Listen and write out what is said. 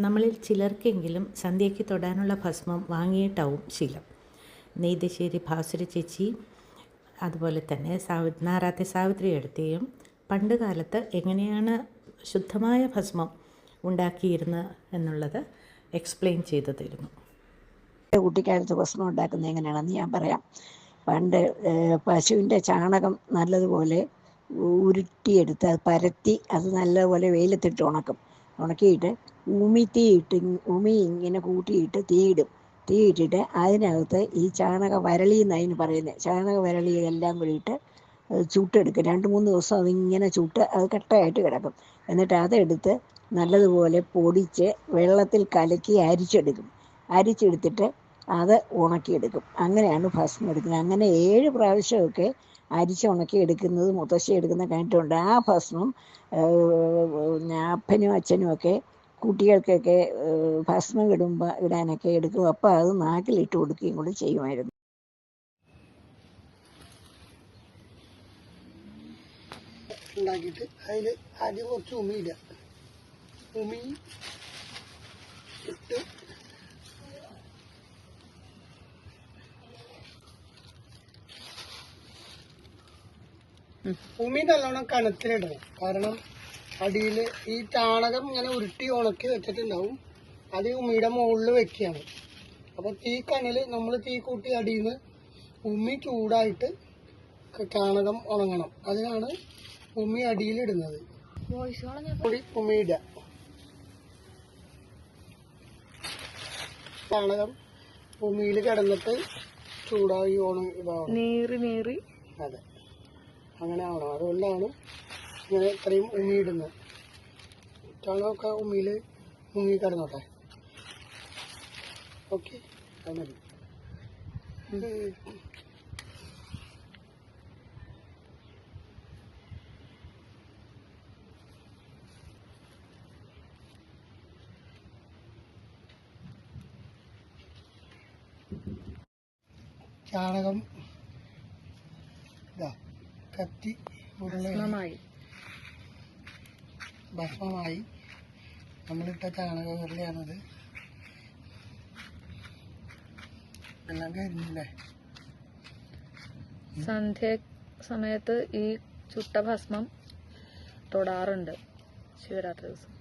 നമ്മളിൽ ചിലർക്കെങ്കിലും സന്ധ്യയ്ക്ക് തൊടാനുള്ള ഭസ്മം വാങ്ങിയിട്ടാവും ശീലം. നെയ്തശ്ശേരി ഭാസുര ചേച്ചി അതുപോലെ തന്നെ നാറാത്തെ സാവിത്രി എടുത്തേയും പണ്ട് കാലത്ത് എങ്ങനെയാണ് ശുദ്ധമായ ഭസ്മം ഉണ്ടാക്കിയിരുന്നത് എന്നുള്ളത് എക്സ്പ്ലെയിൻ ചെയ്തു തരുന്നു. കുട്ടിക്കാലത്ത് ഭസ്മം ഉണ്ടാക്കുന്നത് എങ്ങനെയാണെന്ന് ഞാൻ പറയാം. പണ്ട് പശുവിൻ്റെ ചാണകം നല്ലതുപോലെ ഉരുട്ടിയെടുത്ത് അത് പരത്തി അത് നല്ലപോലെ വെയിലത്തിട്ട് ഉണക്കിയിട്ട് ഉമി ഇങ്ങനെ കൂട്ടിയിട്ട് തീയിട്ടിട്ട് അതിനകത്ത് ഈ ചാണക വരളി എന്നതിന് പറയുന്നത്, ചാണക വരളി എല്ലാം കൂടിയിട്ട് ചുട്ടെടുക്കും. 2-3 ദിവസം അതിങ്ങനെ ചുട്ട് അത് കട്ടയായിട്ട് കിടക്കും. എന്നിട്ട് അതെടുത്ത് നല്ലതുപോലെ പൊടിച്ച് വെള്ളത്തിൽ കലക്കി അരിച്ചെടുത്തിട്ട് അത് ഉണക്കിയെടുക്കും. അങ്ങനെയാണ് ഭസ്മം എടുക്കുന്നത്. അങ്ങനെ 7 പ്രാവശ്യമൊക്കെ ഉണക്കി എടുക്കുന്നത് മുത്തശ്ശി എടുക്കുന്ന കണ്ടിട്ടുണ്ട്. ആ ഭസ്മം അപ്പനും അച്ഛനും ഒക്കെ കുട്ടികൾക്കൊക്കെ ഭസ്മം ഇടാനൊക്കെ എടുക്കും. അപ്പോൾ അത് നാക്കിലിട്ട് കൊടുക്കുകയും കൂടി ചെയ്യുമായിരുന്നു. ഉണ്ടാക്കിയിട്ട് അതിൽ ആദ്യം കുറച്ച് ഉമി ഇടുക. ഉമി ഇട്ട് ഉമി നല്ലോണം കനത്തിലിടണം. കാരണം അടിയിൽ ഈ ചാണകം ഇങ്ങനെ ഉരുട്ടി ഉണക്കി വെച്ചിട്ടുണ്ടാവും. അത് ഉമിയുടെ മുകളിൽ വെക്കുകയാണ്. അപ്പോൾ നമ്മൾ തീ കൂട്ടി അടിയിൽ നിന്ന് ഉമി ചൂടായിട്ട് ചാണകം ഉണങ്ങണം. അതിനാണ് ഉമി അടിയിലിടുന്നത്. ഉമി ഇടുക. ചാണകം ഉമിയിൽ കിടന്നിട്ട് ചൂടായി ഇതാവണം. അതെ, അങ്ങനെ ആവണം. അതുകൊണ്ടാണ് ഇങ്ങനെ ഇത്രയും ഉമി ഇടുന്നത്. ചാണകമൊക്കെ ഉമിയിൽ മുങ്ങി കിടന്നോട്ടെ. ഓക്കെ, അത് മതി. ചാണകം കത്തി ഭസ്മമായി നമ്മളിട്ട ചാണക വിരളിയാണത്. എല്ലാം കഴിഞ്ഞില്ലേ? സന്ധ്യ സമയത്ത് ഈ ചുട്ട ഭസ്മം തൊടാറുണ്ട് ശിവരാത്രി ദിവസം.